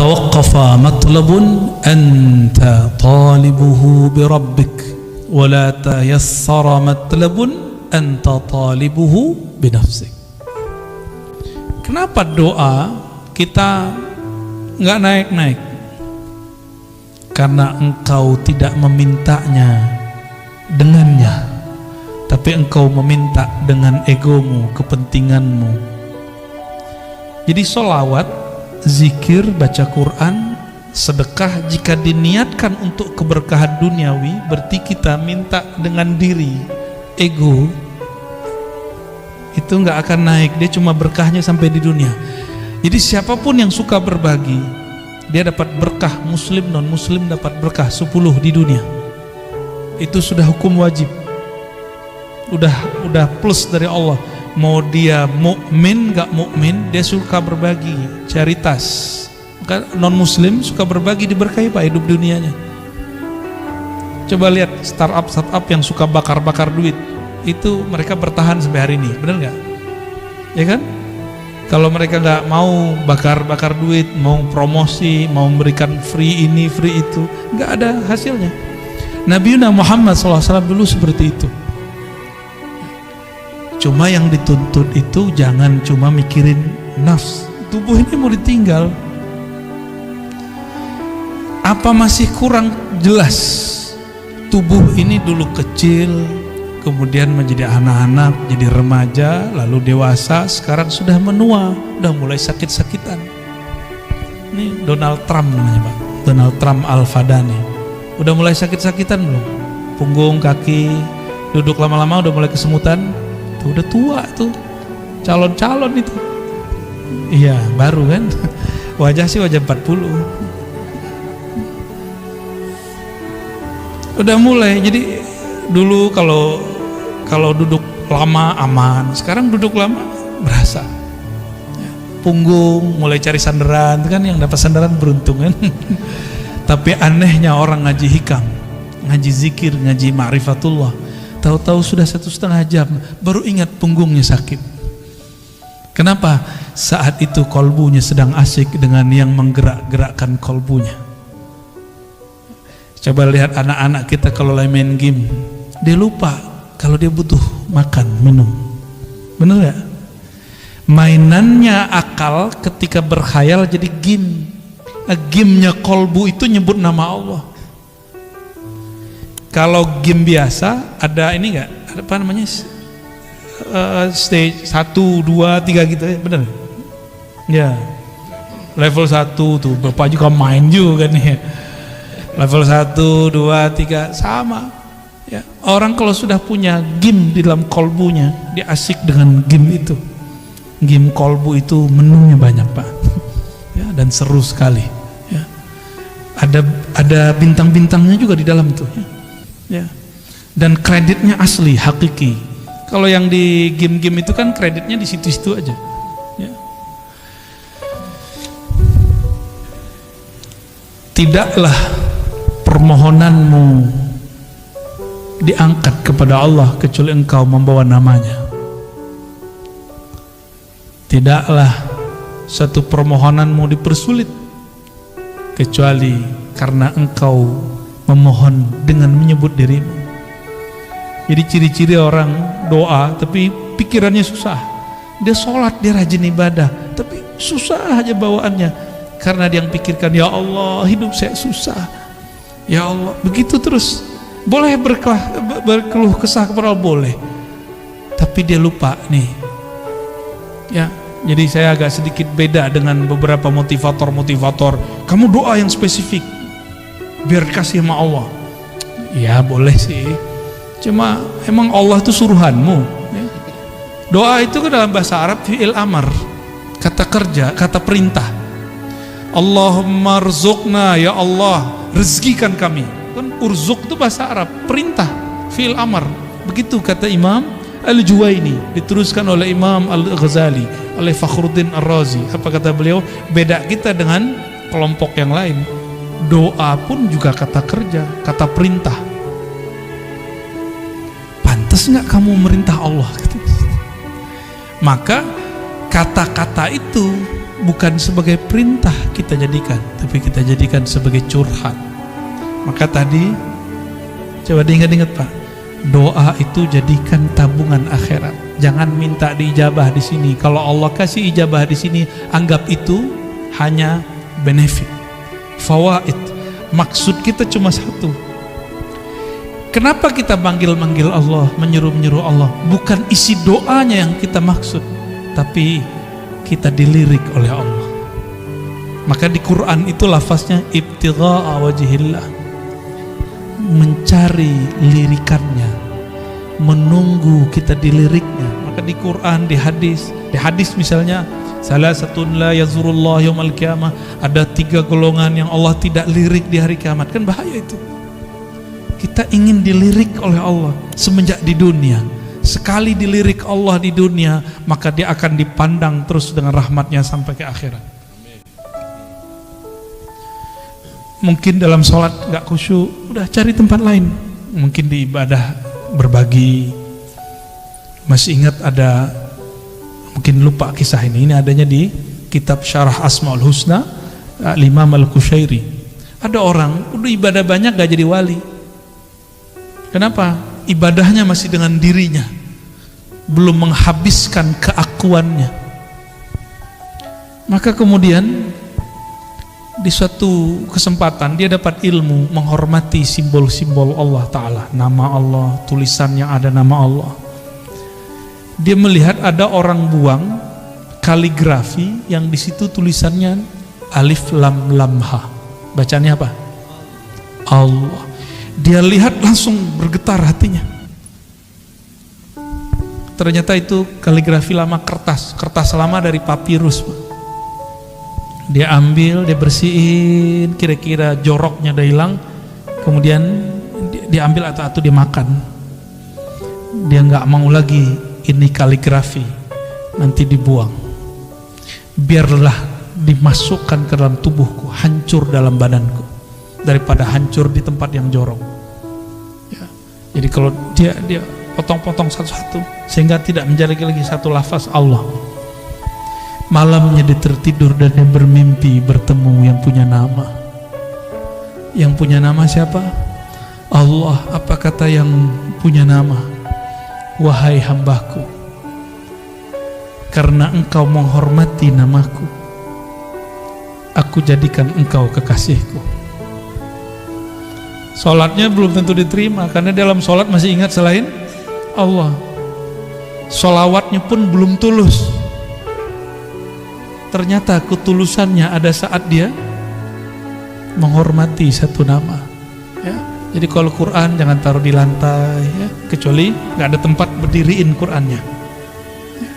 tawaqqafa matlabun anta talibuhu birabbik wa la tayassara matlabun anta talibuhu binafsik. Kenapa doa kita nggak naik-naik? Karena engkau tidak memintanya dengannya, tapi engkau meminta dengan egomu, kepentinganmu. Jadi sholawat, zikir, baca Quran, sedekah jika diniatkan untuk keberkahan duniawi, berarti kita minta dengan diri, ego, itu nggak akan naik. Dia cuma berkahnya sampai di dunia. Jadi siapapun yang suka berbagi, dia dapat berkah. Muslim non muslim dapat berkah 10 di dunia. Itu sudah hukum wajib, udah plus dari Allah. Mau dia mukmin nggak mukmin, dia suka berbagi, charitas. Maka non muslim suka berbagi, diberkahi pak hidup dunianya. Coba lihat startup yang suka bakar duit, itu mereka bertahan sampai hari ini, benar nggak? Ya kan? Kalau mereka nggak mau bakar duit, mau promosi, mau memberikan free ini, free itu, nggak ada hasilnya. Nabi Muhammad SAW dulu seperti itu. Cuma yang dituntut itu jangan cuma mikirin nafs. Tubuh ini mau ditinggal. Apa masih kurang jelas? Tubuh ini dulu kecil, kemudian menjadi anak-anak, jadi remaja, lalu dewasa, sekarang sudah menua, udah mulai sakit-sakitan. Ini Donald Trump namanya Pak, Donald Trump Al-Fadani. Udah mulai sakit-sakitan belum? Punggung, kaki, duduk lama-lama udah mulai kesemutan. Tuh udah tua tuh, calon-calon itu. Iya, baru kan. Wajah sih wajah 40. Udah mulai. Jadi dulu kalau duduk lama aman, sekarang duduk lama berasa. Punggung mulai cari sandaran, kan yang dapat sandaran beruntung kan. Tapi anehnya orang ngaji hikam, ngaji zikir, ngaji ma'rifatullah, tahu-tahu sudah 1,5 jam baru ingat punggungnya sakit. Kenapa? Saat itu kolbunya sedang asik dengan yang menggerak-gerakkan kolbunya. Coba lihat anak-anak kita kalau lagi main game, dia lupa kalau dia butuh makan, minum. Bener gak? Mainannya akal ketika berkhayal jadi game. Game-nya kolbu itu nyebut nama Allah. Kalau game biasa ada ini enggak? Ada apa namanya? Stage 1, 2, 3 gitu ya, benar? Ya. Level 1 tuh Bapak juga main juga nih. Level 1, 2, 3 sama. Ya. Orang kalau sudah punya game di dalam kolbunya, dia asik dengan game itu. Game kolbu itu menunya banyak Pak. Ya, dan seru sekali. Ya. Ada bintang-bintangnya juga di dalam itu. Ya. Dan kreditnya asli, hakiki. Kalau yang di game-game itu kan kreditnya di situ-situ aja. Ya. Tidaklah permohonanmu diangkat kepada Allah kecuali engkau membawa namanya. Tidaklah satu permohonanmu dipersulit kecuali karena engkau memohon dengan menyebut dirimu. Jadi ciri-ciri orang doa tapi pikirannya susah. Dia sholat, dia rajin ibadah, tapi susah aja bawaannya. Karena dia yang pikirkan, ya Allah hidup saya susah, ya Allah, begitu terus. Boleh berkeluh kesah kepada Allah, boleh, tapi dia lupa nih. Ya, jadi saya agak sedikit beda dengan beberapa motivator. Kamu doa yang spesifik biar dikasih sama Allah. Ya boleh sih, cuma emang Allah itu suruhanmu ya? Doa itu kan dalam bahasa Arab fi'il amar, kata kerja, kata perintah. Allahumma rzuqna, ya Allah rezekikan kami. Kan urzuk itu bahasa Arab, perintah, fi'il amar. Begitu kata Imam Al-Juwaini, diteruskan oleh Imam Al-Ghazali, oleh Fakhruddin Ar-Razi. Apa kata beliau? Beda kita dengan kelompok yang lain. Doa pun juga kata kerja, kata perintah. Pantas nggak kamu merintah Allah? Maka kata-kata itu bukan sebagai perintah kita jadikan, tapi kita jadikan sebagai curhat. Maka tadi coba diingat-ingat Pak, doa itu jadikan tabungan akhirat. Jangan minta diijabah di sini. Kalau Allah kasih ijabah di sini, anggap itu hanya benefit, fawaid. Maksud kita cuma satu. Kenapa kita manggil-manggil Allah, menyuruh-menyuruh Allah? Bukan isi doanya yang kita maksud, tapi kita dilirik oleh Allah. Maka di Quran itu lafaznya ibtigha'a wajhillah, mencari lirikannya, menunggu kita diliriknya. Maka di Quran, di hadis misalnya, salasatun la yazurullah yaumal qiyamah, ada 3 golongan yang Allah tidak lirik di hari kiamat. Kan bahaya itu. Kita ingin dilirik oleh Allah semenjak di dunia. Sekali dilirik Allah di dunia, maka dia akan dipandang terus dengan rahmatnya sampai ke akhirat. Mungkin dalam sholat gak khusyuk, udah cari tempat lain. Mungkin di ibadah berbagi. Masih ingat ada, mungkin lupa kisah ini adanya di kitab Syarah Asmaul Husna Imam Al-Qushairi. Ada orang udah ibadah banyak gak jadi wali. Kenapa? Ibadahnya masih dengan dirinya, belum menghabiskan keakuannya. Maka kemudian di suatu kesempatan dia dapat ilmu menghormati simbol-simbol Allah Ta'ala, nama Allah, tulisan yang ada nama Allah. Dia melihat ada orang buang kaligrafi yang di situ tulisannya alif lam lam ha. Bacanya apa? Allah. Dia lihat langsung bergetar hatinya. Ternyata itu kaligrafi lama, kertas lama dari papirus. Dia ambil, dia bersihin, kira-kira joroknya udah hilang, kemudian dia ambil atau dia makan. Dia nggak mau lagi ini kaligrafi, nanti dibuang. Biarlah dimasukkan ke dalam tubuhku, hancur dalam badanku, daripada hancur di tempat yang jorok. Ya. Jadi kalau dia potong-potong satu-satu sehingga tidak menjadi lagi satu lafaz Allah. Malamnya dia tertidur dan dia bermimpi bertemu yang punya nama. Yang punya nama siapa? Allah. Apa kata yang punya nama? Wahai hambaku, karena engkau menghormati namaku, aku jadikan engkau kekasihku. Sholatnya belum tentu diterima karena dalam sholat masih ingat selain Allah. Sholawatnya pun belum tulus. Ternyata ketulusannya ada saat dia menghormati satu nama. Ya. Jadi kalau Quran jangan taruh di lantai, ya. Kecuali nggak ada tempat berdiriin Qurannya. Ya.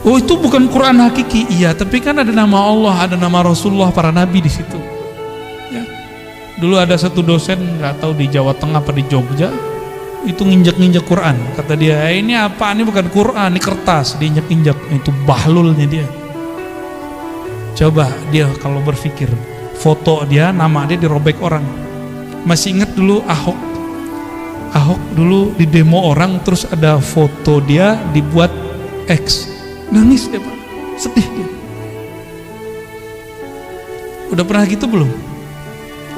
Oh itu bukan Quran hakiki, iya. Tapi kan ada nama Allah, ada nama Rasulullah, para nabi di situ. Ya. Dulu ada satu dosen, nggak tahu di Jawa Tengah apa di Jogja, itu nginjek-nginjek Quran. Kata dia, ini apa? Ini bukan Quran, ini kertas. Diinjek-injek. Itu bahlulnya dia. Coba dia kalau berpikir, foto dia, nama dia dirobek orang. Masih ingat dulu Ahok dulu di demo orang, terus ada foto dia dibuat X. Nangis dia Pak, sedih dia. Udah pernah gitu belum?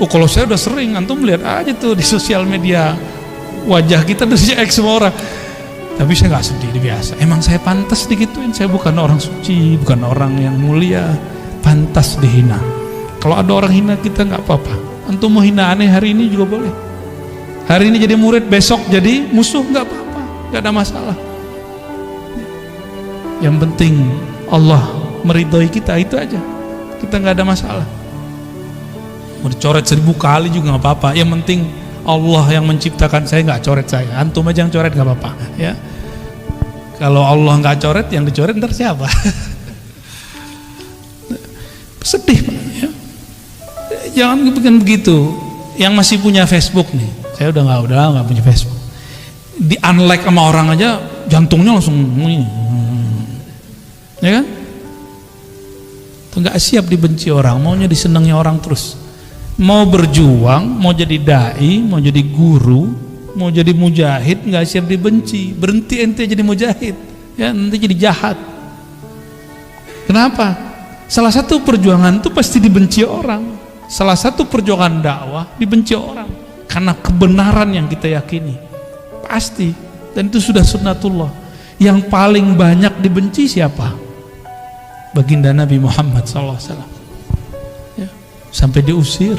Oh kalau saya udah sering, antum lihat aja tuh di sosial media, wajah kita udah X semua orang. Tapi saya gak sedih, biasa. Emang saya pantas digituin, saya bukan orang suci, bukan orang yang mulia, pantas dihina. Kalau ada orang hina kita gak apa-apa. Antum mau hina aneh hari ini juga boleh. Hari ini jadi murid, besok jadi musuh, gak apa-apa, gak ada masalah. Yang penting Allah meridhoi kita, itu aja. Kita gak ada masalah. Mau dicoret 1000 kali juga gak apa-apa. Yang penting Allah yang menciptakan saya gak coret saya. Antum aja yang coret gak apa-apa ya. Kalau Allah gak coret, yang dicoret ntar siapa? Sedih Pak ya. Jangan bikin begitu. Yang masih punya Facebook nih, saya udah nggak punya Facebook. Di unlike sama orang aja jantungnya langsung ya kan? Nggak siap dibenci orang, maunya disenangi orang terus. Mau berjuang, mau jadi dai, mau jadi guru, mau jadi mujahid, nggak siap dibenci. Berhenti ente jadi mujahid, ya nanti jadi jahat. Kenapa? Salah satu perjuangan itu pasti dibenci orang. Salah satu perjuangan dakwah dibenci orang karena kebenaran yang kita yakini. Pasti. Dan itu sudah sunnatullah. Yang paling banyak dibenci siapa? Baginda Nabi Muhammad SAW. Ya. Sampai diusir.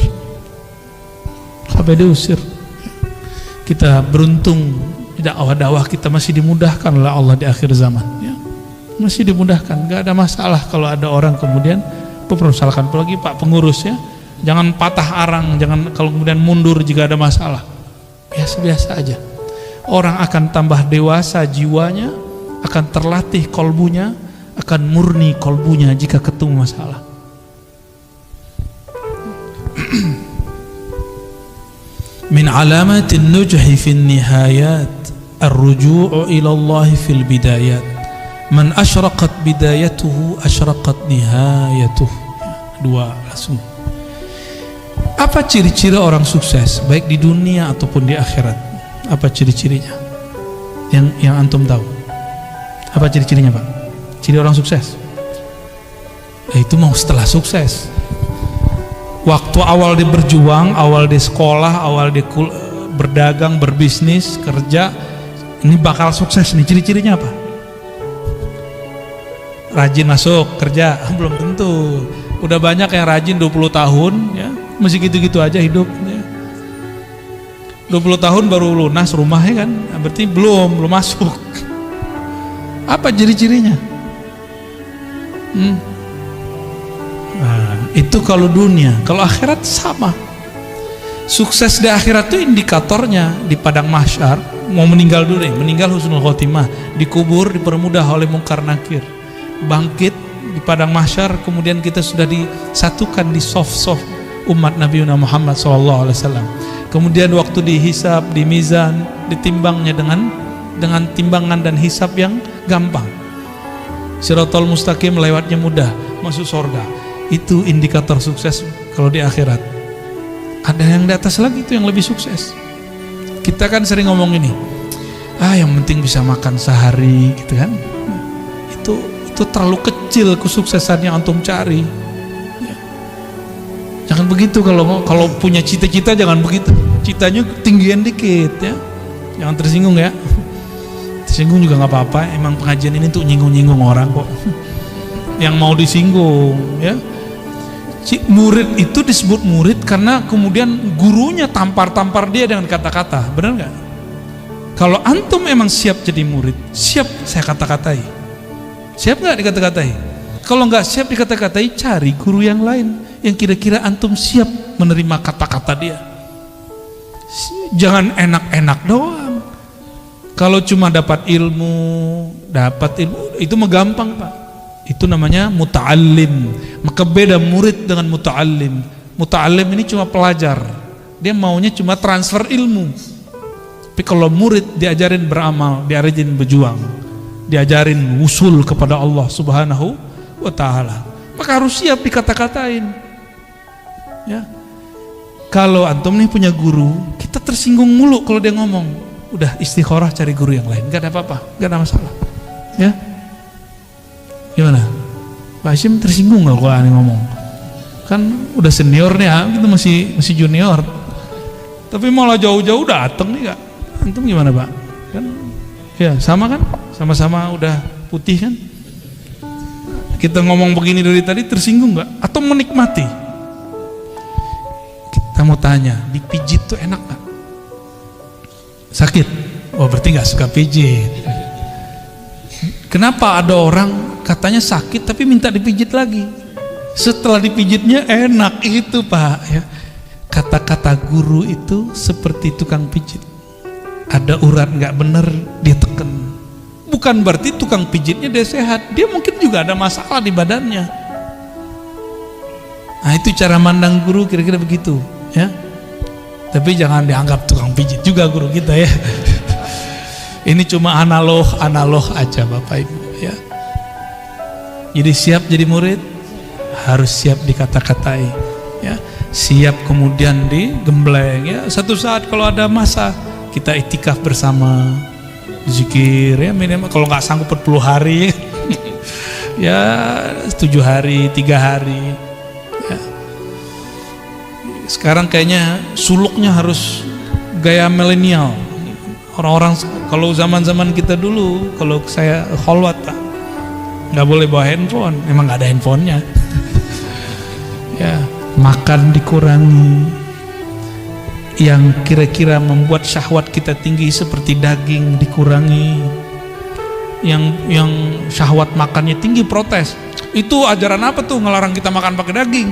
Kita beruntung dakwah kita masih dimudahkan oleh Allah di akhir zaman, ya. Masih dimudahkan, gak ada masalah kalau ada orang kemudian mempersoalkan, apalagi Pak pengurus, ya, jangan patah arang, jangan kalau kemudian mundur jika ada masalah. Biasa-biasa aja. Orang akan tambah dewasa jiwanya, akan terlatih kolbunya, akan murni kolbunya jika ketemu masalah. Min alamatin nujhi fin nihayat ar-ruju'u ila Allah fil bidayat. Man asyraqat bidayatuhu asyraqat nihayatuh. Dua langsung. Apa ciri-ciri orang sukses baik di dunia ataupun di akhirat? Apa ciri-cirinya? Yang antum tahu? Apa ciri-cirinya, Pak? Ciri orang sukses? Itu mau setelah sukses. Waktu awal dia berjuang, awal dia sekolah, awal dia berdagang, berbisnis, kerja, ini bakal sukses nih. Ciri-cirinya apa? Rajin masuk kerja? Belum tentu. Udah banyak yang rajin 20 tahun, ya, masih gitu-gitu aja hidup, ya. 20 tahun baru lunas rumahnya kan, berarti belum masuk. Apa ciri-cirinya? Nah, itu kalau dunia. Kalau akhirat sama. Sukses di akhirat itu indikatornya di padang mahsyar. Mau meninggal dulu nih, meninggal husnul khotimah, dikubur dipermudah oleh mungkar nakir, bangkit di padang mahsyar, kemudian kita sudah disatukan di soft umat Nabi Muhammad SAW. Kemudian waktu dihisab, di mizan, ditimbangnya dengan timbangan dan hisab yang gampang. Siratal mustaqim lewatnya mudah, masuk surga. Itu indikator sukses kalau di akhirat. Ada yang di atas lagi, itu yang lebih sukses. Kita kan sering ngomong ini, yang penting bisa makan sehari, gitu kan. Itu terlalu kecil kesuksesan yang antum cari, ya. Jangan begitu. Kalau punya cita-cita jangan begitu. Citanya tinggian dikit, ya. Jangan tersinggung, ya. Tersinggung juga nggak apa-apa. Emang pengajian ini tuh nyinggung-nyinggung orang kok. Yang mau disinggung, ya. Murid itu disebut murid karena kemudian gurunya tampar-tampar dia dengan kata-kata. Benar nggak? Kalau antum emang siap jadi murid, siap saya kata-katai. Siap nggak dikata-katai? Kalau nggak siap dikata-katai, cari guru yang lain yang kira-kira antum siap menerima kata-kata dia. Jangan enak-enak doang. Kalau cuma dapat ilmu itu mah gampang, Pak. Itu namanya muta'allim. Maka beda murid dengan muta'allim. Muta'allim ini cuma pelajar, dia maunya cuma transfer ilmu. Tapi kalau murid diajarin beramal, diajarin berjuang, diajarin usul kepada Allah Subhanahu wa ta'ala, maka harus siap dikata-katain, ya. Kalau antum nih punya guru, kita tersinggung mulu kalau dia ngomong, udah istikharah cari guru yang lain, gak ada apa-apa, gak ada masalah, ya. Gimana? Pak Hashim tersinggung gak kalau aneh ngomong? Kan udah senior nih, kita masih junior. Tapi malah jauh-jauh dateng nih, Kak. Antum gimana, Pak? Kan ya sama kan? Sama-sama udah putih kan? Kita ngomong begini dari tadi tersinggung gak? Atau menikmati? Kita mau tanya, dipijit tuh enak gak? Sakit? Oh berarti gak suka pijit. Kenapa ada orang katanya sakit tapi minta dipijit lagi? Setelah dipijitnya enak, itu Pak, ya. Kata-kata guru itu seperti tukang pijit. Ada urat nggak bener dia teken. Bukan berarti tukang pijitnya dia sehat, dia mungkin juga ada masalah di badannya. Nah itu cara mandang guru kira-kira begitu, ya. Tapi jangan dianggap tukang pijit juga guru kita, ya. Ini cuma analog aja Bapak Ibu, ya. Jadi siap jadi murid, harus siap dikata-katai, ya. Siap kemudian digembleng, ya. Satu saat kalau ada masa kita iktikaf bersama, zikir, ya, minimal kalau nggak sanggup 40 hari ya 7 hari, 3 hari ya. Sekarang kayaknya suluknya harus gaya milenial. Orang-orang kalau zaman-zaman kita dulu, kalau saya kholwat nggak boleh bawa handphone, emang nggak ada handphonenya. Ya, makan dikurangi, yang kira-kira membuat syahwat kita tinggi seperti daging dikurangi, yang syahwat makannya tinggi protes. Itu ajaran apa tuh ngelarang kita makan pakai daging?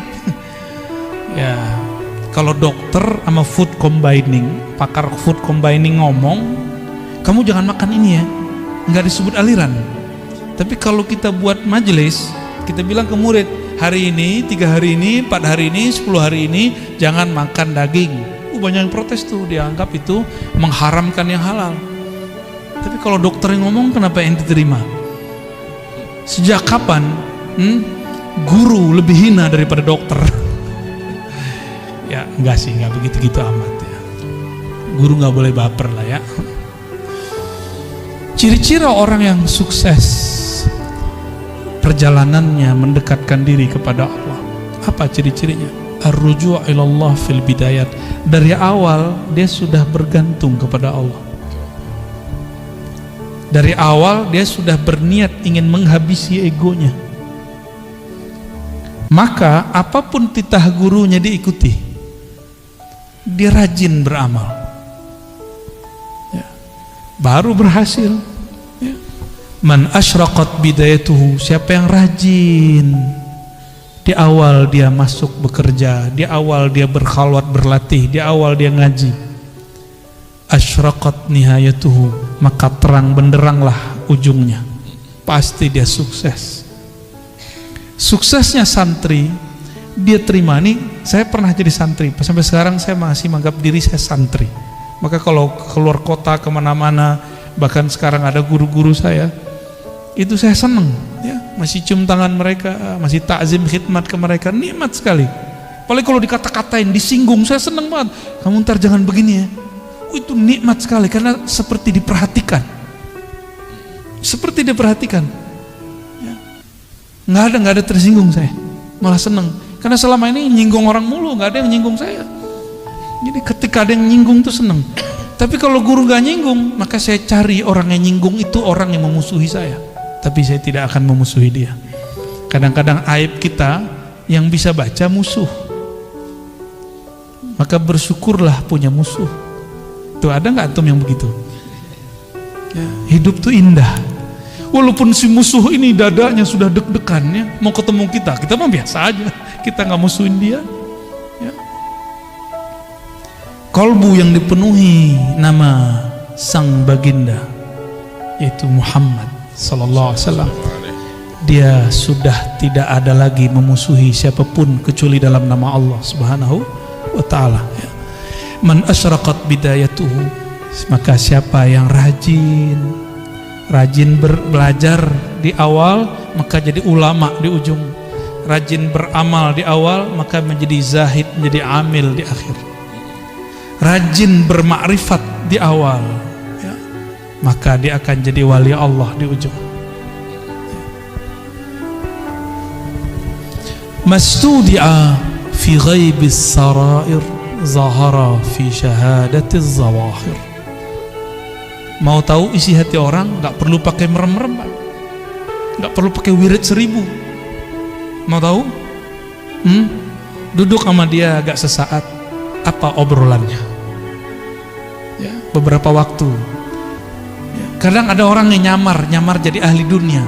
Ya, kalau dokter sama food combining, pakar food combining ngomong, kamu jangan makan ini ya, nggak disebut aliran. Tapi kalau kita buat majelis, kita bilang ke murid, hari ini, 3 hari ini, 4 hari ini, 10 hari ini, jangan makan daging. Banyak yang protes tuh, dianggap itu mengharamkan yang halal. Tapi kalau dokter yang ngomong, kenapa yang diterima? Sejak kapan guru lebih hina daripada dokter? Ya enggak sih, enggak begitu-gitu amat ya. Guru nggak boleh baper lah ya. Ciri-ciri orang yang sukses perjalanannya mendekatkan diri kepada Allah. Apa ciri-cirinya? Ar-ruju' ilallah fil bidayat. Dari awal dia sudah bergantung kepada Allah. Dari awal dia sudah berniat ingin menghabisi egonya. Maka apapun titah gurunya diikuti. Dia rajin beramal ya. Baru berhasil ya. Man asyraqat bidayatuhu, siapa yang rajin di awal dia masuk bekerja, di awal dia berkhalwat berlatih, di awal dia ngaji, asyraqat nihayatuhu, maka terang benderanglah ujungnya, pasti dia sukses. Suksesnya santri, dia terima. Nih saya pernah jadi santri, sampai sekarang saya masih menganggap diri saya santri. Maka kalau keluar kota kemana-mana, bahkan sekarang ada guru-guru saya, itu saya seneng ya, masih cium tangan mereka, masih takzim khidmat ke mereka, nikmat sekali. Apalagi kalau dikata-katain, disinggung, saya seneng banget. Kamu ntar jangan begini ya. Itu nikmat sekali karena seperti diperhatikan, seperti diperhatikan ya. Nggak ada tersinggung saya, malah seneng. Karena selama ini nyinggung orang mulu, nggak ada yang nyinggung saya. Jadi ketika ada yang nyinggung tuh seneng. Tapi kalau guru nggak nyinggung, maka saya cari orang yang nyinggung itu orang yang memusuhi saya. Tapi saya tidak akan memusuhi dia. Kadang-kadang aib kita yang bisa baca musuh. Maka bersyukurlah punya musuh. Tuh ada nggak antum yang begitu? Ya, hidup tuh indah. Walaupun si musuh ini dadanya sudah deg-degan ya, mau ketemu kita mah biasa aja. Kita nggak musuhin dia. Ya. Kolbu yang dipenuhi nama sang baginda, yaitu Muhammad Sallallahu Alaihi Wasallam, dia sudah tidak ada lagi memusuhi siapapun kecuali dalam nama Allah Subhanahu wa Ta'ala. Man asyraqat bidayatuhu, maka siapa yang rajin belajar di awal, maka jadi ulama di ujung. Rajin beramal di awal, maka menjadi zahid, menjadi amil di akhir. Rajin bermakrifat di awal, maka dia akan jadi wali Allah di ujung. Mastudi'a fi ghaibis sarair, zahara fi syahadatiz zawahir. Mau tahu isi hati orang, nggak perlu pakai merem-merem, nggak perlu pakai wirid 1000. Mau tahu? Duduk sama dia agak sesaat, apa obrolannya? Ya, beberapa waktu. Kadang ada orang yang nyamar jadi ahli dunia,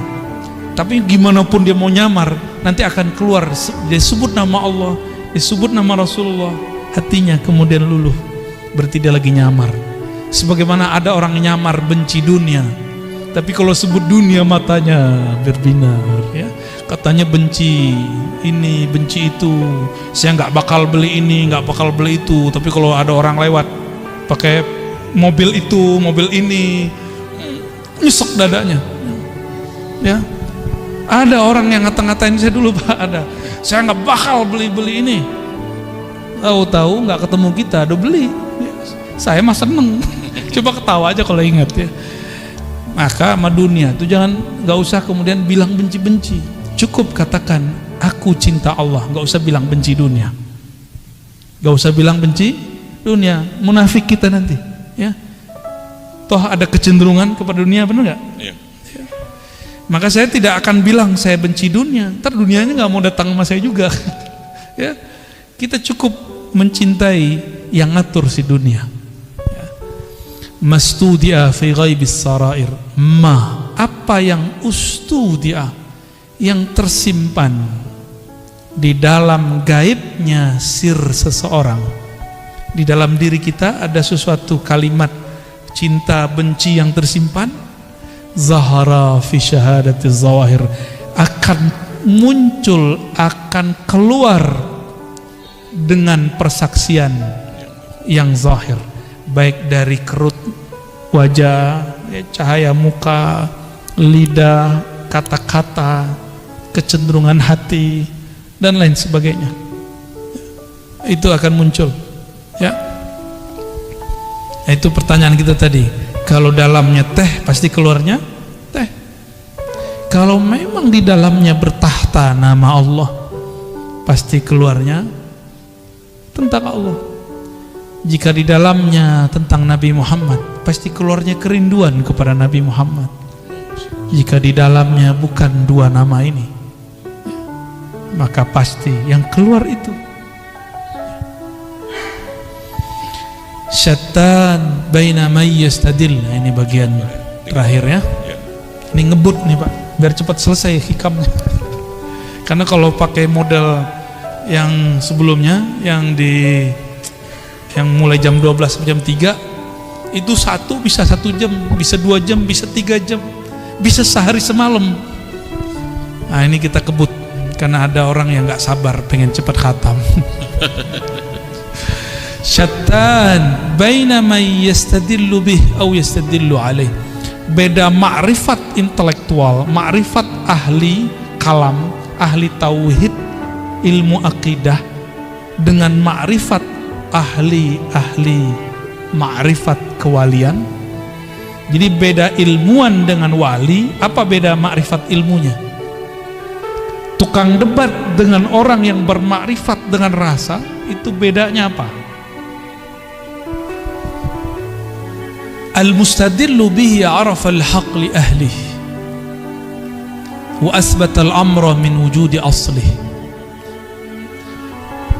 tapi gimana pun dia mau nyamar, nanti akan keluar, dia sebut nama Allah, disebut nama Rasulullah, hatinya kemudian luluh, berarti dia lagi nyamar. Sebagaimana ada orang yang nyamar benci dunia, tapi kalau sebut dunia matanya berbinar ya. Katanya benci ini, benci itu, saya nggak bakal beli ini, nggak bakal beli itu, tapi kalau ada orang lewat pakai mobil itu, mobil ini, nyesek dadanya ya. Ada orang yang ngata-ngatain saya dulu, Pak, ada, saya nggak bakal beli ini, tahu-tahu nggak ketemu kita udah beli ya. Saya mah seneng. Coba ketawa aja kalau ingat ya. Maka sama dunia itu nggak usah kemudian bilang benci-benci. Cukup katakan aku cinta Allah, nggak usah bilang benci dunia. Nggak usah bilang benci dunia, munafik kita nanti, ya. Toh ada kecenderungan kepada dunia, benar nggak? Iya. Maka saya tidak akan bilang saya benci dunia, ntar dunianya nggak mau datang sama saya juga. Ya, kita cukup mencintai yang ngatur si dunia. Ya. Mastudia fi ghaibis sarair, apa yang ustudia, yang tersimpan di dalam gaibnya sir seseorang. Di dalam diri kita ada sesuatu kalimat cinta benci yang tersimpan, zahara fi syahadati zawahir, akan muncul, akan keluar dengan persaksian yang zahir, baik dari kerut wajah, cahaya muka, lidah, kata-kata, kecenderungan hati, dan lain sebagainya. Itu akan muncul, ya. Itu pertanyaan kita tadi. Kalau dalamnya teh, pasti keluarnya teh. Kalau memang di dalamnya bertahta nama Allah, pasti keluarnya tentang Allah. Jika di dalamnya tentang Nabi Muhammad, pasti keluarnya kerinduan kepada Nabi Muhammad. Jika di dalamnya bukan dua nama ini, maka pasti yang keluar itu syattan baina may yastadil. Nah, ini bagian terakhir ya. Ini ngebut nih Pak, biar cepat selesai hikamnya. Karena kalau pakai model yang sebelumnya, yang mulai jam 12 sampai jam 3, itu satu bisa 1 jam, bisa 2 jam, bisa 3 jam, bisa sehari semalam. Nah, ini kita kebut karena ada orang yang nggak sabar pengen cepat khatam. Syattan baina may yastadillu bih aw yastadillu alaih. Beda ma'rifat intelektual, ma'rifat ahli kalam, ahli tauhid, ilmu akidah, dengan ma'rifat ahli ma'rifat kewalian. Jadi beda ilmuwan dengan wali. Apa beda ma'rifat ilmunya? Tukang debat dengan orang yang bermakrifat dengan rasa, itu bedanya apa? Al-mustadillu bihi arafa al-haq li ahlih wa asbata al-amra min wujudi aslih.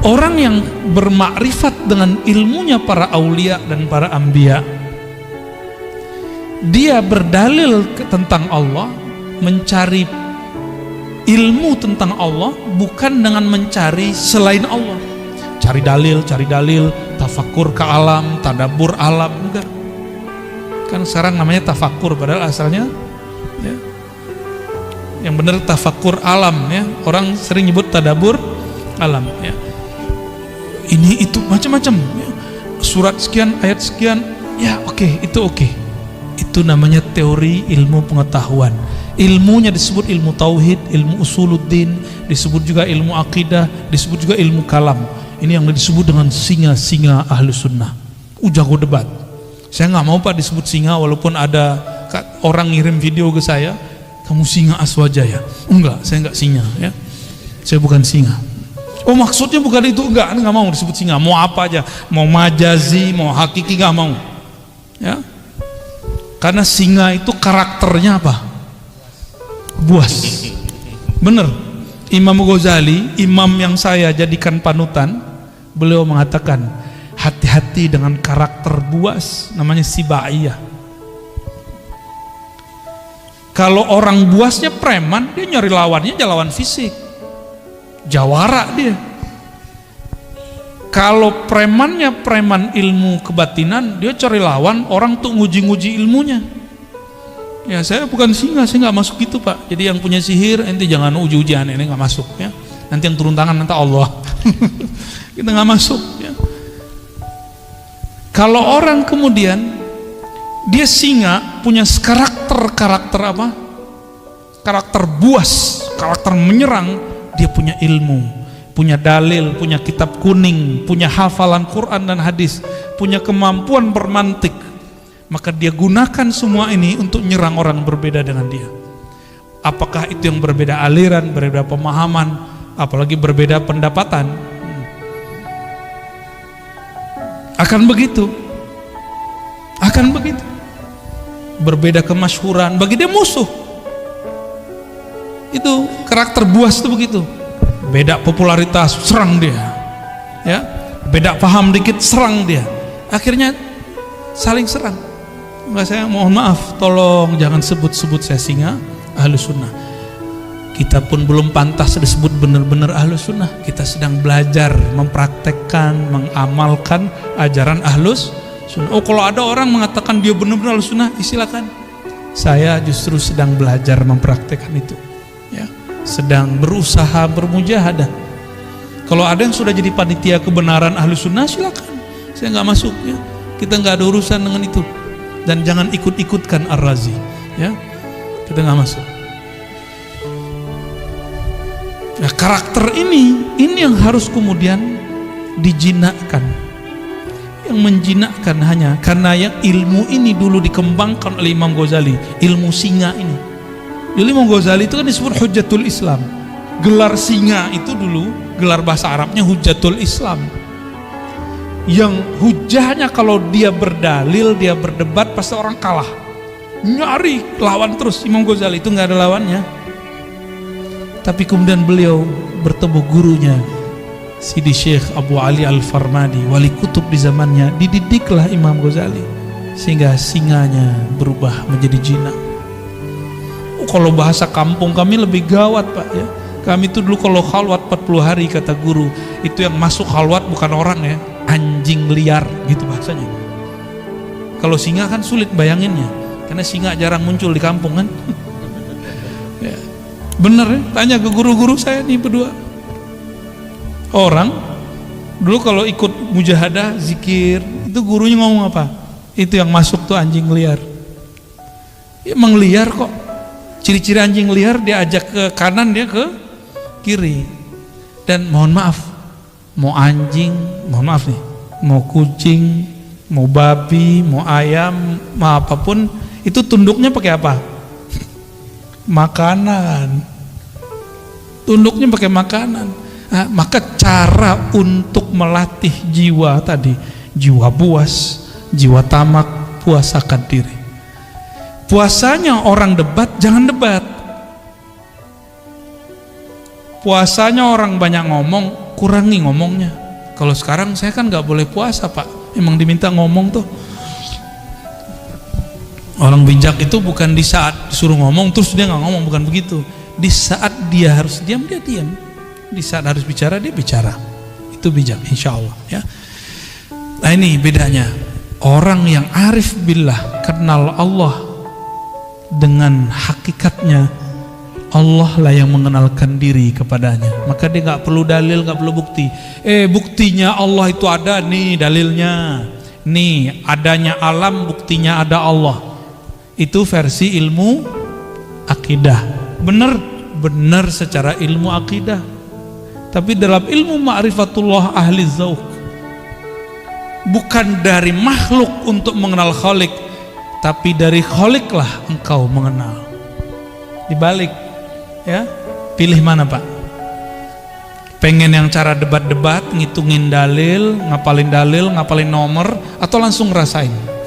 Orang yang bermakrifat dengan ilmunya para aulia dan para anbiya, dia berdalil tentang Allah, mencari ilmu tentang Allah bukan dengan mencari selain Allah. Cari dalil, tafakur ke alam, tadabbur alam, enggak. Kan sekarang namanya tafakur, padahal asalnya ya, yang benar tafakur alam ya. Orang sering nyebut tadabbur alam ya. Ini itu macam-macam ya. Surat sekian, ayat sekian, ya oke, itu oke. Itu namanya teori ilmu pengetahuan. Ilmunya disebut ilmu tauhid, ilmu usuluddin, disebut juga ilmu akidah, disebut juga ilmu kalam. Ini yang disebut dengan singa-singa ahlu sunnah. Jago debat. Saya nggak mau Pak disebut singa, walaupun ada orang ngirim video ke saya, kamu singa Aswajaya. Enggak, saya nggak singa ya. Saya bukan singa. Oh maksudnya bukan itu, enggak mau disebut singa. Mau apa aja, mau majazi, mau hakiki, nggak mau. Ya, karena singa itu karakternya apa? Buas. Bener. Imam Ghazali, imam yang saya jadikan panutan, beliau mengatakan, hati-hati dengan karakter buas, namanya sibaiyah. Kalau orang buasnya preman, dia nyari lawannya lawan fisik, jawara dia. Kalau premannya preman ilmu kebatinan, dia cari lawan orang tuh nguji-nguji ilmunya. Ya saya bukan singa, saya nggak masuk gitu Pak. Jadi yang punya sihir, ente jangan uji-ujian, ini nggak masuk ya. Nanti yang turun tangan nanti Allah. Kita nggak masuk ya. Kalau orang kemudian dia singa, punya karakter apa? Karakter buas, karakter menyerang, dia punya ilmu, punya dalil, punya kitab kuning, punya hafalan Quran dan hadis, punya kemampuan bermantik, maka dia gunakan semua ini untuk nyerang orang berbeda dengan dia. Apakah itu yang berbeda aliran, berbeda pemahaman, apalagi berbeda pendapatan. Akan begitu. Berbeda kemasyhuran, bagi dia musuh. Itu karakter buas itu begitu. Beda popularitas, serang dia. Ya, beda paham dikit, serang dia. Akhirnya saling serang. Enggak, saya mohon maaf, tolong jangan sebut-sebut saya singa Ahlus Sunnah. Kita pun belum pantas disebut benar-benar Ahlus Sunnah. Kita sedang belajar mempraktekkan, mengamalkan ajaran Ahlus Sunnah. Oh, kalau ada orang mengatakan dia benar-benar Ahlus Sunnah, silakan. Saya justru sedang belajar mempraktekkan itu. Ya, sedang berusaha bermujahadah. Kalau ada yang sudah jadi panitia kebenaran Ahlus Sunnah, silakan. Saya nggak masuk, ya. Kita nggak ada urusan dengan itu. Dan jangan ikut-ikutkan Ar-Razi, ya. Kita nggak masuk. Nah, karakter ini yang harus kemudian dijinakkan. Yang menjinakkan hanya karena yang ilmu ini dulu dikembangkan oleh Imam Ghazali, ilmu singa ini. Dulu Imam Ghazali itu kan disebut Hujjatul Islam. Gelar singa itu dulu, gelar bahasa Arabnya Hujjatul Islam. Yang hujahnya kalau dia berdalil, dia berdebat, pasti orang kalah. Nyari lawan terus. Imam Ghazali itu nggak ada lawannya. Tapi kemudian beliau bertemu gurunya, Sidi Syekh Abu Ali Al-Farmadi, wali kutub di zamannya. Dididiklah Imam Ghazali sehingga singanya berubah menjadi jinak. Oh, kalau bahasa kampung kami lebih gawat, Pak, ya. Kami itu dulu kalau khalwat 40 hari kata guru, itu yang masuk khalwat bukan orang, ya, anjing liar gitu bahasanya. Kalau singa kan sulit bayanginnya, karena singa jarang muncul di kampung kan. Ya. Bener, ya? Tanya ke guru-guru saya nih berdua. Orang dulu kalau ikut mujahadah zikir, itu gurunya ngomong apa? Itu yang masuk tuh anjing liar. Emang liar kok. Ciri-ciri anjing liar, dia ajak ke kanan, dia ke kiri. Dan mohon maaf, mau anjing, mohon maaf nih, mau kucing, mau babi, mau ayam, mau apapun, itu tunduknya pakai apa? Makanan. Tunduknya pakai makanan. Nah, maka cara untuk melatih jiwa tadi, jiwa buas, jiwa tamak, puasakan diri. Puasanya orang debat, jangan debat. Puasanya orang banyak ngomong, kurangi ngomongnya. Kalau sekarang saya kan nggak boleh puasa, Pak. Emang diminta ngomong tuh. Orang bijak itu bukan di saat disuruh ngomong terus dia nggak ngomong, bukan begitu. Di saat dia harus diam, dia diam. Di saat harus bicara, dia bicara. Itu bijak, insya Allah, ya. Nah, ini bedanya. Orang yang arif billah, kenal Allah dengan hakikatnya, Allah lah yang mengenalkan diri kepadanya. Maka dia nggak perlu dalil, nggak perlu bukti. Buktinya Allah itu ada, nih dalilnya. Nih adanya alam, buktinya ada Allah. Itu versi ilmu akidah. Benar secara ilmu akidah. Tapi dalam ilmu ma'rifatullah ahli zauq, bukan dari makhluk untuk mengenal Khalik, tapi dari Khalik lah engkau mengenal. Dibalik, ya, pilih mana, Pak? Pengen yang cara debat-debat, ngitungin dalil, ngapalin nomor, atau langsung ngerasain?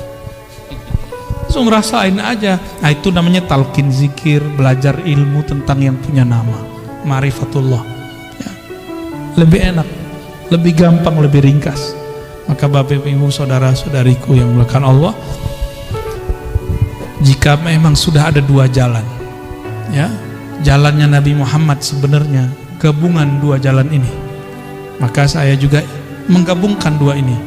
Langsung ngerasain aja. Nah, itu namanya talqin zikir, belajar ilmu tentang yang punya nama, ma'rifatullah, ya. Lebih enak, lebih gampang, lebih ringkas. Maka Bapak Ibu saudara-saudariku yang dimuliakan Allah, jika memang sudah ada dua jalan, ya, jalannya Nabi Muhammad sebenarnya gabungan dua jalan ini, maka saya juga menggabungkan dua ini.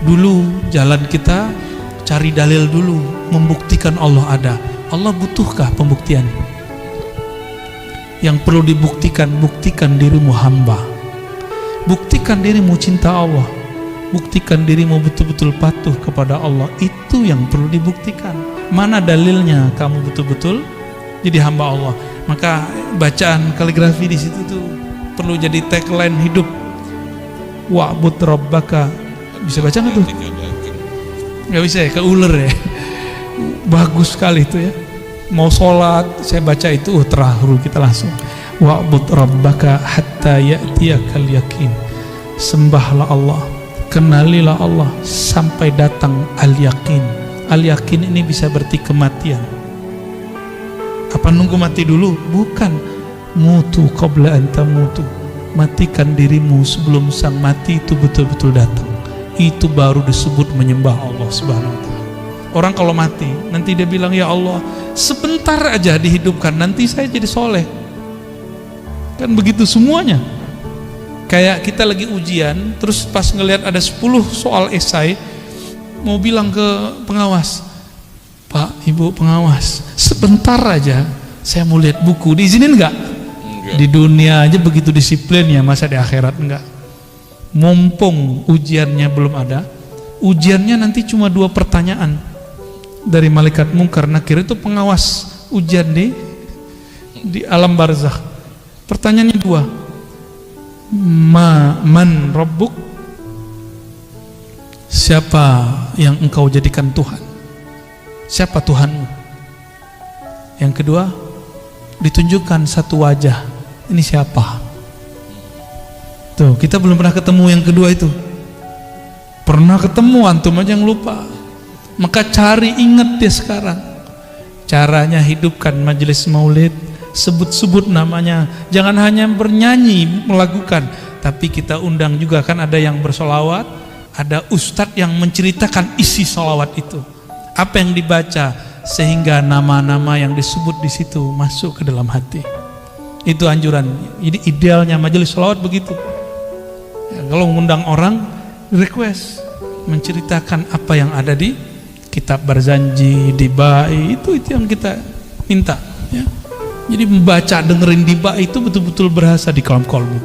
Dulu jalan kita cari dalil dulu, membuktikan Allah ada. Allah butuhkah pembuktian? Yang perlu dibuktikan, buktikan dirimu hamba, buktikan dirimu cinta Allah, buktikan dirimu betul-betul patuh kepada Allah. Itu yang perlu dibuktikan. Mana dalilnya kamu betul-betul jadi hamba Allah? Maka bacaan kaligrafi di situ tuh perlu jadi tagline hidup. Wa'bud rabbaka. Bisa baca nggak tuh? Nggak bisa ya, ke ular ya. Bagus sekali itu ya. Mau sholat, saya baca itu, terharu kita langsung. Wa'bud rabbaka hatta ya'tiyakal yakin. Sembahlah Allah, kenalilah Allah sampai datang al-yakin. Al-yakin ini bisa berarti kematian. Apa nunggu mati dulu? Bukan. Mutu qabla an tamutu. Matikan dirimu sebelum sang mati itu betul-betul datang. Itu baru disebut menyembah Allah Subhanahu wa ta'ala. Orang kalau mati, nanti dia bilang, ya Allah, sebentar aja dihidupkan, nanti saya jadi soleh. Kan begitu semuanya. Kayak kita lagi ujian, terus pas ngelihat ada 10 soal esai, mau bilang ke pengawas, Pak, Ibu pengawas, sebentar aja saya mau lihat buku, diizinin enggak? Di dunia aja begitu disiplinnya, masa di akhirat enggak? Mumpung ujiannya belum ada, ujiannya nanti cuma 2 pertanyaan dari malaikat Munkar Nakir, itu pengawas ujian di alam barzakh. Pertanyaannya 2. Man rabbuk? Siapa yang engkau jadikan Tuhan? Siapa Tuhanmu? Yang kedua, ditunjukkan satu wajah. Ini siapa? Tuh, kita belum pernah ketemu yang kedua itu. Pernah ketemu, antum aja yang lupa. Maka cari, ingat dia sekarang. Caranya hidupkan majelis maulid, sebut-sebut namanya. Jangan hanya bernyanyi, melakukan, tapi kita undang juga, kan ada yang bersolawat, ada ustadz yang menceritakan isi solawat itu. Apa yang dibaca, sehingga nama-nama yang disebut di situ masuk ke dalam hati. Itu anjuran. Jadi idealnya majelis solawat begitu. Ya, kalau mengundang orang, request, menceritakan apa yang ada di kitab Barzanji, di Ba'i, itu yang kita minta ya. Jadi membaca, dengerin di Ba'i itu betul-betul berasa di kalam kolbu.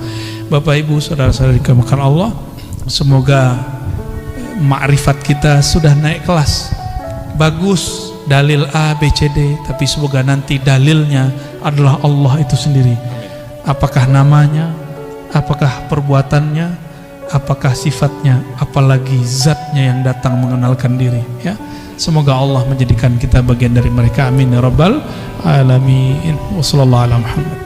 Bapak Ibu saudara-saudari dimuliakan Allah, semoga makrifat kita sudah naik kelas. Bagus dalil A, B, C, D, tapi semoga nanti dalilnya adalah Allah itu sendiri. Apakah namanya, apakah perbuatannya, apakah sifatnya, apalagi zatnya yang datang mengenalkan diri ya. Semoga Allah menjadikan kita bagian dari mereka, amin ya rabbal alamin. Wassallallahu ala Muhammad.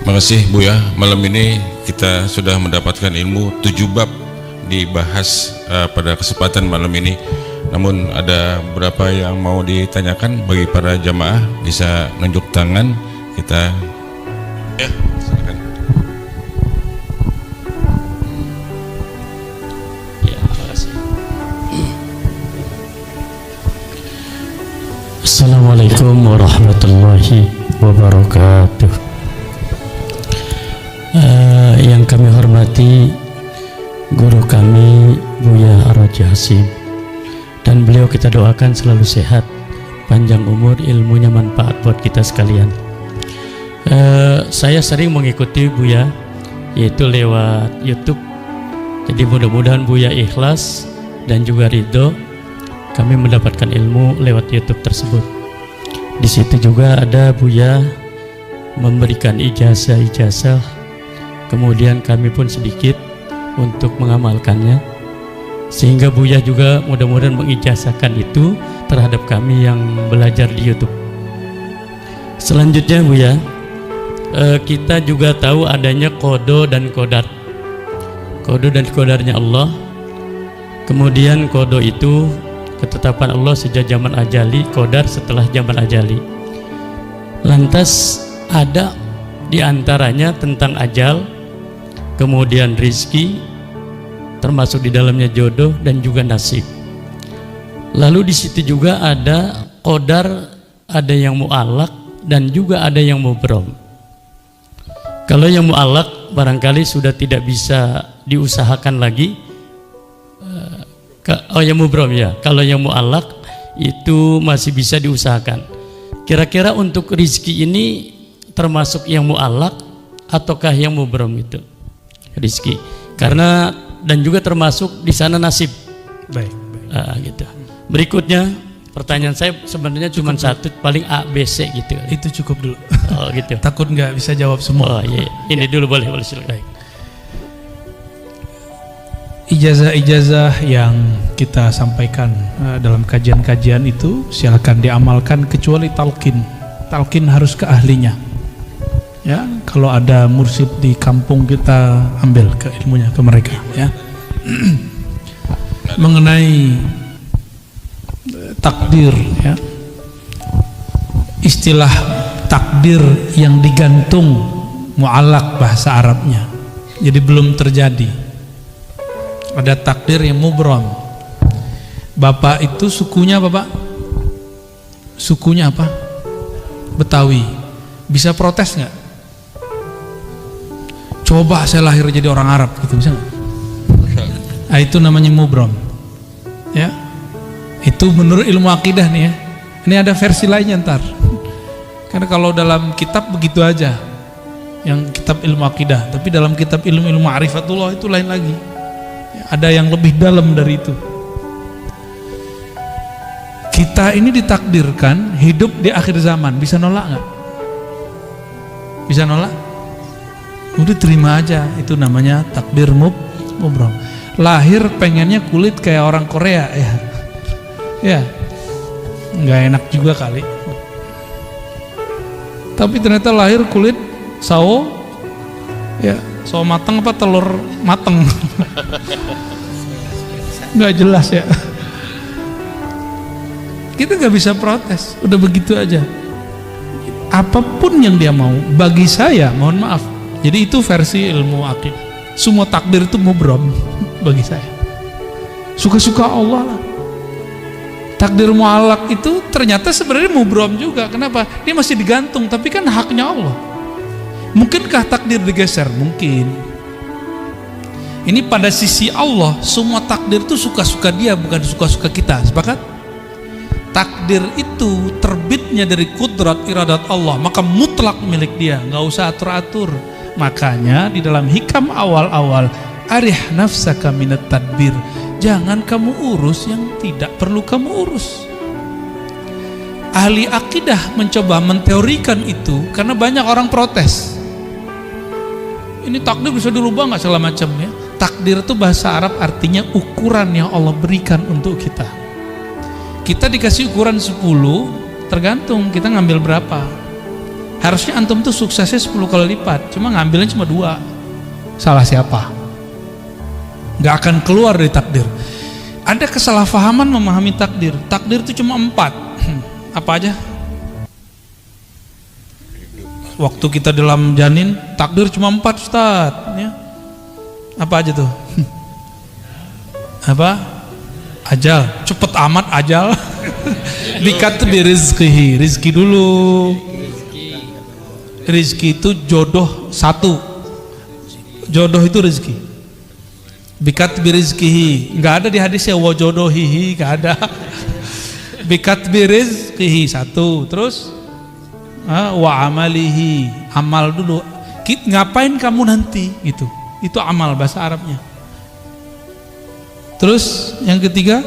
Makasih Buya, malam ini kita sudah mendapatkan ilmu 7 bab dibahas pada kesempatan malam ini. Namun ada beberapa yang mau ditanyakan bagi para jamaah, bisa nunjuk tangan kita ya, silakan. Ya, makasih. Assalamualaikum warahmatullahi wabarakatuh. Yang kami hormati guru kami Buya Ar-Raji Hasim, dan beliau kita doakan selalu sehat, panjang umur, ilmunya manfaat buat kita sekalian. Saya sering mengikuti Buya, yaitu lewat YouTube. Jadi mudah-mudahan Buya ikhlas dan juga ridho kami mendapatkan ilmu lewat YouTube tersebut. Di situ juga ada Buya memberikan ijazah-ijazah, kemudian kami pun sedikit untuk mengamalkannya, sehingga Buya juga mudah-mudahan mengijazahkan itu terhadap kami yang belajar di YouTube. Selanjutnya Buya, kita juga tahu adanya kodo dan kodar. Kodo dan kodarnya Allah. Kemudian kodo itu ketetapan Allah sejak zaman ajali, kodar setelah zaman ajali. Lantas ada diantaranya tentang ajal, kemudian rizki, termasuk di dalamnya jodoh dan juga nasib. Lalu di situ juga ada qadar, ada yang mu'allaq dan juga ada yang mubrom. Kalau yang mu'allaq barangkali sudah tidak bisa diusahakan lagi. Yang mubrom ya. Kalau yang mu'allaq itu masih bisa diusahakan. Kira-kira untuk rizki ini termasuk yang mu'allaq ataukah yang mubrom itu? Rizki. Karena dan juga termasuk di sana nasib. Baik. Gitu. Berikutnya pertanyaan saya sebenarnya cuma satu, paling A, B, C gitu. Itu cukup dulu. Oh gitu. Takut nggak bisa jawab semua. Oh iya. Ini dulu boleh silakan. Baik. ijazah-ijazah yang kita sampaikan dalam kajian-kajian itu silakan diamalkan, kecuali talqin. Talqin harus ke ahlinya. Ya, kalau ada mursyid di kampung kita ambil ke ilmunya ke mereka, ya. Mengenai takdir, ya. Istilah takdir yang digantung mu'allaq bahasa Arabnya. Jadi belum terjadi. Ada takdir yang mubram. Bapak itu sukunya apa, Pak? Sukunya apa? Betawi. Bisa protes nggak? Coba saya lahir jadi orang Arab gitu, bisa nggak? Nah, itu namanya mubram. Ya, itu menurut ilmu akidah nih ya. Ini ada versi lainnya ntar. Karena kalau dalam kitab begitu aja, yang kitab ilmu akidah. Tapi dalam kitab ilmu ma'rifatullah itu lain lagi. Ada yang lebih dalam dari itu. Kita ini ditakdirkan hidup di akhir zaman. Bisa nolak nggak? Bisa nolak? Udah terima aja. Itu namanya takdir mubram. Lahir pengennya kulit kayak orang Korea, ya. Ya, nggak enak juga kali. Tapi ternyata lahir kulit sawo, ya. So mateng apa telur mateng? Nggak jelas ya. Kita nggak bisa protes, udah begitu aja. Apapun yang dia mau, bagi saya, mohon maaf. Jadi itu versi ilmu akidah. Semua takdir itu mubram bagi saya. Suka-suka Allah lah. Takdir mu'allaq itu ternyata sebenarnya mubram juga. Kenapa? Dia masih digantung, tapi kan haknya Allah. Mungkinkah takdir digeser? Mungkin. Ini pada sisi Allah, semua takdir itu suka-suka dia, bukan suka-suka kita. Sepakat? Takdir itu terbitnya dari kudrat iradat Allah, maka mutlak milik dia, nggak usah atur-atur. Makanya di dalam hikam awal-awal, arih nafsaka minat tadbir, jangan kamu urus yang tidak perlu kamu urus. Ahli akidah mencoba menteorikan itu karena banyak orang protes. Ini takdir bisa dirubah nggak segala macam ya. Takdir itu bahasa Arab artinya ukuran yang Allah berikan untuk kita. Kita dikasih ukuran 10, tergantung kita ngambil berapa. Harusnya antum tuh suksesnya 10 kali lipat, cuma ngambilnya cuma 2. Salah siapa? Nggak akan keluar dari takdir. Ada kesalahpahaman memahami takdir. Takdir itu cuma 4. Apa aja? Waktu kita dalam janin, takdir cuma 4, Ustaz, ya. Apa aja tuh? Apa? Ajal. Cepet amat ajal. Dikat birizqihi, rizki dulu. Rizki itu jodoh 1. Jodoh itu rizki. Bikat birizqihi, nggak ada di hadisnya wa jodohihi, nggak ada. Bikat birizqihi 1. Terus wa amalihi, amal dulu. Ngapain kamu nanti gitu. Itu amal bahasa Arabnya. Terus yang ketiga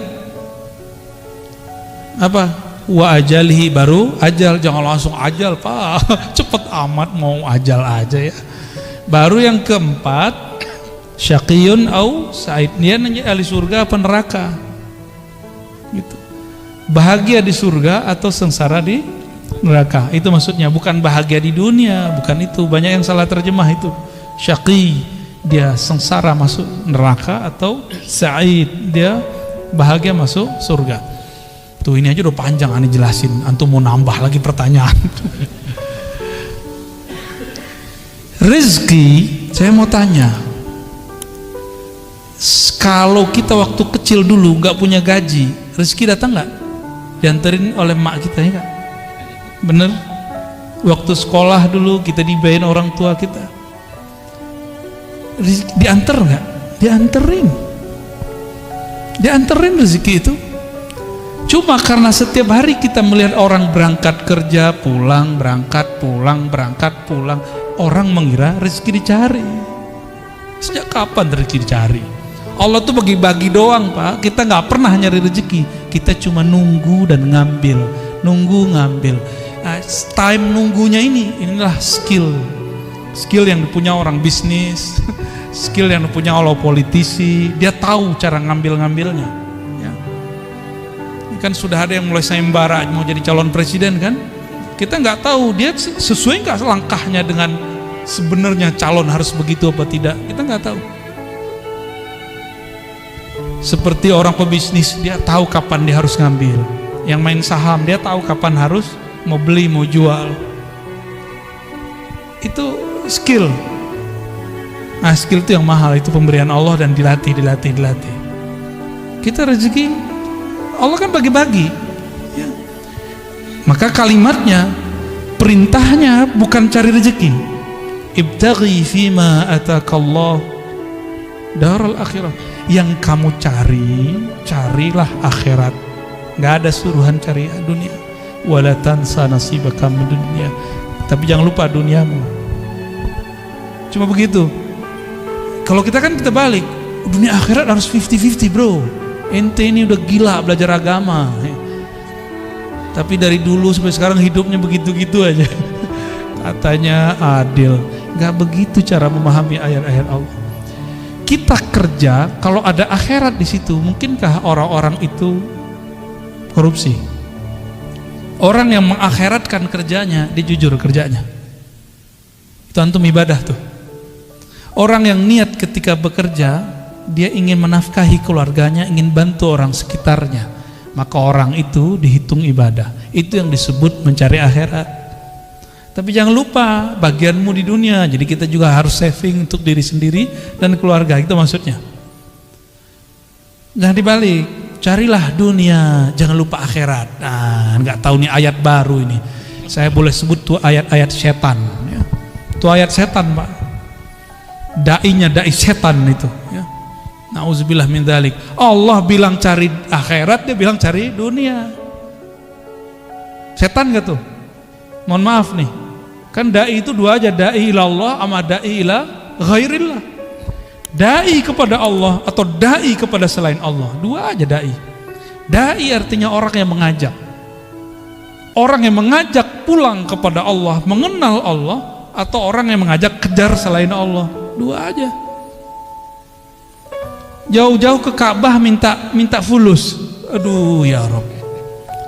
apa? Wa ajalihi, baru ajal. Jangan langsung ajal, Pak. Cepet amat mau ajal aja ya. Baru yang keempat, syaqiyun au sa'id. Dia nanya ahli surga apa neraka. Gitu. Bahagia di surga atau sengsara di neraka. Itu maksudnya, bukan bahagia di dunia, bukan itu. Banyak yang salah terjemah itu. Syaqi, dia sengsara masuk neraka, atau sa'id, dia bahagia masuk surga. Tuh ini aja udah panjang aneh jelasin. Antum mau nambah lagi pertanyaan. Rezeki, saya mau tanya. Kalau kita waktu kecil dulu nggak punya gaji, rezeki datang nggak? Dianterin oleh mak kita ya, Kak? Bener? Waktu sekolah dulu kita dibayarin orang tua kita. Diantar nggak? Dianterin rezeki itu. Cuma karena setiap hari kita melihat orang berangkat kerja, pulang, berangkat, pulang, orang mengira rezeki dicari. Sejak kapan rezeki dicari? Allah tuh bagi-bagi doang, Pak. Kita nggak pernah nyari rezeki. Kita cuma nunggu dan ngambil. Nah, time nunggunya inilah skill yang punya orang bisnis. skill yang punya Allah politisi, dia tahu cara ngambilnya. Ya. Ini kan sudah ada yang mulai sayembara mau jadi calon presiden kan? Kita nggak tahu dia sesuai nggak langkahnya dengan sebenarnya calon harus begitu apa tidak. Kita nggak tahu. Seperti orang pebisnis, dia tahu kapan dia harus ngambil. Yang main saham, dia tahu kapan harus mau beli mau jual. Itu skill. Nah, skill itu yang mahal, itu pemberian Allah dan dilatih. Kita rezeki Allah kan bagi-bagi. Ya. Maka kalimatnya, perintahnya bukan cari rezeki. Ibtaghi fima atakallah daral akhirah. Yang kamu carilah akhirat. Nggak ada suruhan cari dunia. Wala tansa nasibaka min dunya. Tapi jangan lupa duniamu. Cuma begitu. Kalau kita balik, dunia akhirat harus 50-50 bro. Ente ini udah gila belajar agama. Tapi dari dulu sampai sekarang hidupnya begitu-gitu aja. Katanya adil. Nggak begitu cara memahami ayat-ayat Allah. Kita kerja, kalau ada akhirat di situ, mungkinkah orang-orang itu korupsi? Orang yang mengakhiratkan kerjanya, dia jujur kerjanya. Itu antum ibadah tuh. Orang yang niat ketika bekerja, dia ingin menafkahi keluarganya, ingin bantu orang sekitarnya, maka orang itu dihitung ibadah. Itu yang disebut mencari akhirat. Tapi jangan lupa bagianmu di dunia. Jadi kita juga harus saving untuk diri sendiri dan keluarga. Itu maksudnya. Jangan dibalik. Carilah dunia, jangan lupa akhirat. Nah, nggak tahu nih ayat baru ini. Saya boleh sebut tuh ayat-ayat setan. Ya. Tuh ayat setan, Pak. Dai setan itu. Ya. Nauzubillah min dzalik. Allah bilang cari akhirat, dia bilang cari dunia. Setan nggak tuh? Mohon maaf nih. Kan dai itu dua aja, dai ilallah sama dai ila ghairillah. Dai kepada Allah atau dai kepada selain Allah, dua aja dai. Dai artinya orang yang mengajak. Orang yang mengajak pulang kepada Allah, mengenal Allah, atau orang yang mengajak kejar selain Allah, dua aja. Jauh-jauh ke Ka'bah minta fulus. Aduh ya Rabb.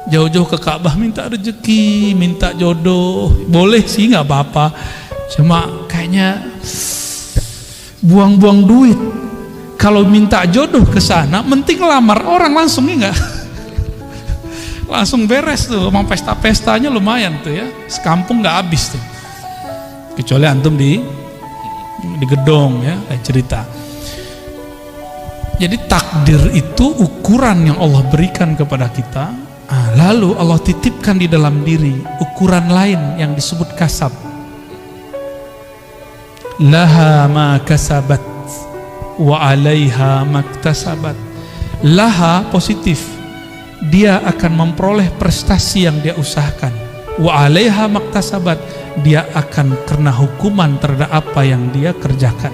Jauh-jauh ke Ka'bah minta rezeki, minta jodoh, boleh sih nggak apa-apa, cuma kayaknya buang-buang duit. Kalau minta jodoh ke sana, mending lamar orang langsung nggak, langsung beres tuh, emang pesta-pestanya lumayan tuh ya, sekampung nggak habis tuh, kecuali antum di gedong ya, cerita. Jadi takdir itu ukuran yang Allah berikan kepada kita. Lalu Allah titipkan di dalam diri ukuran lain yang disebut kasab. Laha ma kasabat wa alaiha maktasabat. Laha positif, dia akan memperoleh prestasi yang dia usahakan. Wa alaiha maktasabat, dia akan kena hukuman terhadap apa yang dia kerjakan.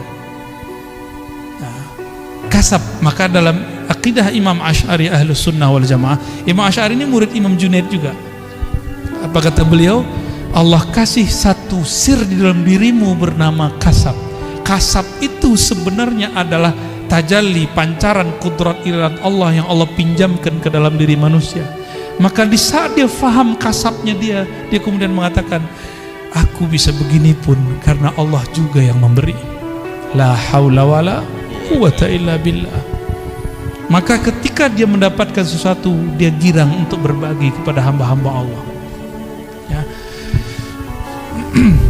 Kasab. Maka dalam akidah Imam Asy'ari Ahlus Sunnah wal Jamaah, Imam Asy'ari ini murid Imam Junaid juga. Apa kata beliau? Allah kasih satu sir di dalam dirimu bernama kasab. Kasab itu sebenarnya adalah tajalli, pancaran kudrat iradat Allah yang Allah pinjamkan ke dalam diri manusia. Maka di saat dia faham kasabnya dia kemudian mengatakan, aku bisa begini pun karena Allah juga yang memberi. La haula wala quwwata illa billah. Maka ketika dia mendapatkan sesuatu, dia girang untuk berbagi kepada hamba-hamba Allah ya.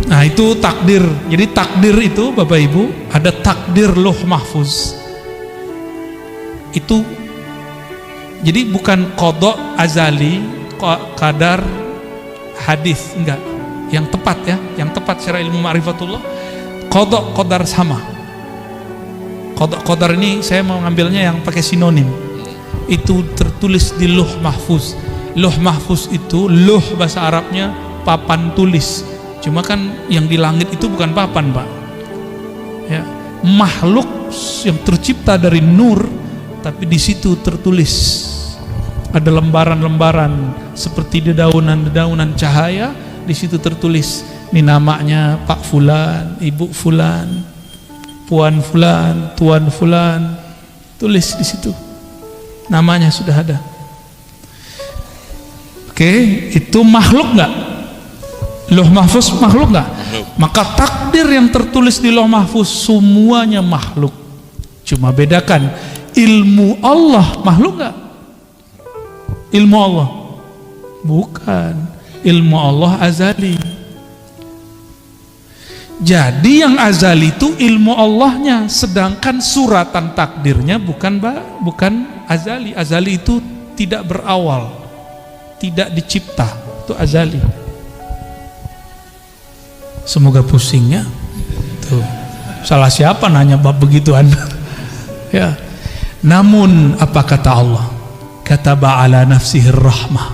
Nah itu takdir. Jadi takdir itu Bapak Ibu, ada takdir Lauh Mahfuz. Itu jadi bukan qada azali, qadar hadis, enggak. Yang tepat ya, yang tepat secara ilmu ma'rifatullah, qada qadar sama. Qadar ini saya mau ngambilnya yang pakai sinonim. Itu tertulis di Lauh Mahfuz. Lauh Mahfuz itu, lauh bahasa Arabnya papan tulis. Cuma kan yang di langit itu bukan papan, Pak. Ya, makhluk yang tercipta dari nur, tapi di situ tertulis. Ada lembaran-lembaran seperti dedaunan-dedaunan cahaya, di situ tertulis. Ini namanya Pak Fulan, Ibu Fulan. Puan Fulan, Tuan Fulan, tulis di situ. Namanya sudah ada. Oke, itu makhluk nggak? Lauh Mahfuz makhluk nggak? Maka takdir yang tertulis di Lauh Mahfuz semuanya makhluk. Cuma bedakan, ilmu Allah makhluk nggak? Ilmu Allah bukan. Ilmu Allah azali. Jadi yang azali itu ilmu Allahnya, sedangkan suratan takdirnya bukan azali. Azali itu tidak berawal, tidak dicipta, itu azali. Semoga pusingnya. Tuh, salah siapa nanya bab begituan? Ya. Namun apa kata Allah? Kataba ala nafsihi rahmah.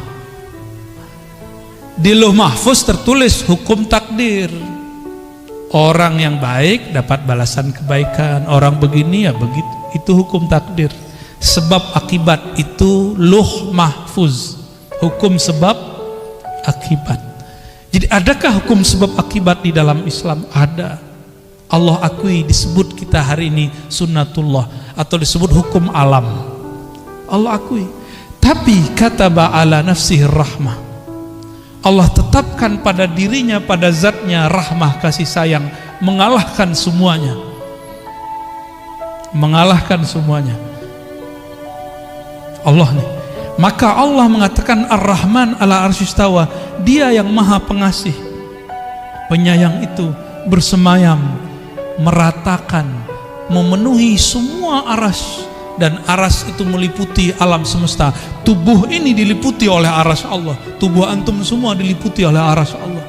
Di Lauh Mahfuz tertulis hukum takdir. Orang yang baik dapat balasan kebaikan, orang begini ya begitu. Itu hukum takdir. Sebab akibat itu Lauh Mahfuz. Hukum sebab akibat. Jadi adakah hukum sebab akibat di dalam Islam? Ada. Allah akui, disebut kita hari ini sunnatullah atau disebut hukum alam. Allah akui. Tapi kataba ala nafsihi rahmah. Allah tetapkan pada dirinya, pada zatnya rahmah, kasih sayang, mengalahkan semuanya. Mengalahkan semuanya. Allah nih. Maka Allah mengatakan Ar-Rahman ala arsy istawa. Dia yang maha pengasih, penyayang itu bersemayam, meratakan, memenuhi semua aras. Dan aras itu meliputi alam semesta. Tubuh ini diliputi oleh aras Allah. Tubuh antum semua diliputi oleh aras Allah.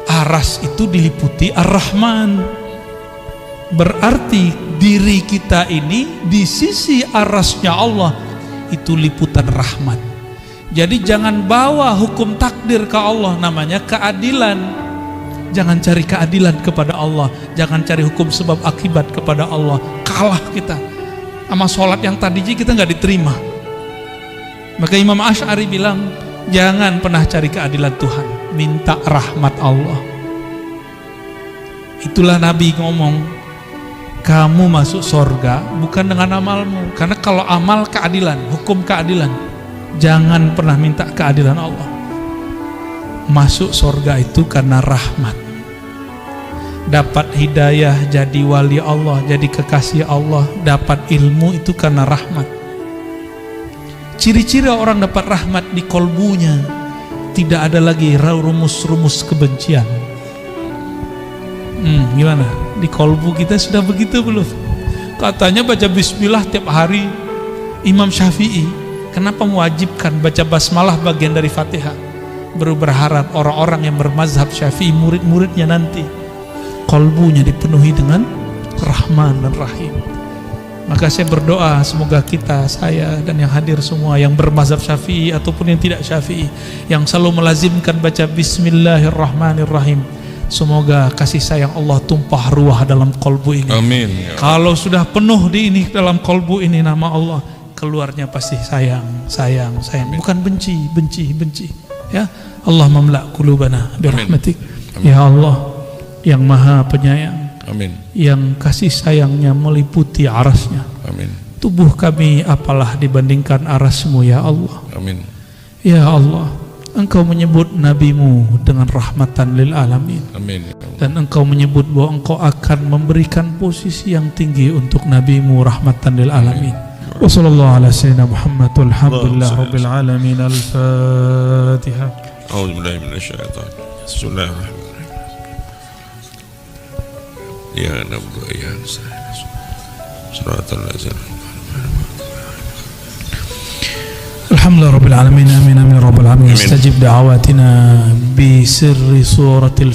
Aras itu diliputi Ar-Rahman. Berarti diri kita ini di sisi arasnya Allah itu liputan rahmat. Jadi jangan bawa hukum takdir ke Allah, namanya keadilan. Jangan cari keadilan kepada Allah, jangan cari hukum sebab akibat kepada Allah. Kalah kita. Sama sholat yang tadinya kita nggak diterima. Maka Imam Asy'ari bilang, jangan pernah cari keadilan Tuhan, minta rahmat Allah. Itulah Nabi ngomong, kamu masuk surga bukan dengan amalmu. Karena kalau amal keadilan, hukum keadilan, jangan pernah minta keadilan Allah. Masuk surga itu karena rahmat. Dapat hidayah, jadi wali Allah, jadi kekasih Allah, dapat ilmu itu karena rahmat. Ciri-ciri orang dapat rahmat di kolbunya, tidak ada lagi rumus-rumus kebencian. Gimana? Di kolbu kita sudah begitu belum? Katanya baca bismillah tiap hari. Imam Syafi'i kenapa mewajibkan baca basmalah bagian dari Fatihah? Baru berharap orang-orang yang bermazhab Syafi'i, murid-muridnya nanti kolbunya dipenuhi dengan Rahman dan Rahim. Maka saya berdoa semoga kita, saya dan yang hadir semua yang bermazhab Syafi'i ataupun yang tidak Syafi'i, yang selalu melazimkan baca Bismillahirrahmanirrahim, semoga kasih sayang Allah tumpah ruah dalam kolbu ini. Amin. Kalau sudah penuh di ini, dalam kolbu ini nama Allah, keluarnya pasti sayang, sayang, sayang. Bukan benci, benci, benci. Ya, Allah mamla qulubana birahmatik. Ya Allah yang maha penyayang, amin, yang kasih sayangnya meliputi arasnya, amin. Tubuh kami apalah dibandingkan arasmu ya Allah, amin. Ya Allah, engkau menyebut nabimu dengan rahmatan lil alamin, amin. Dan engkau menyebut bahwa engkau akan memberikan posisi yang tinggi untuk nabimu rahmatan lil alamin. Wa sallallahu ala sayyidina Muhammad walhamdulillah rabbil alamin. Al-Fatihah. A'udzubillahi minasyaitonir rajim. Bismillahirrahmanirrahim. Ya nabdu ya suratul lazim. Alhamdulillah rabbil alamin. Amin amin rabbil alamin. Istajib da'awatina bi sirri suratil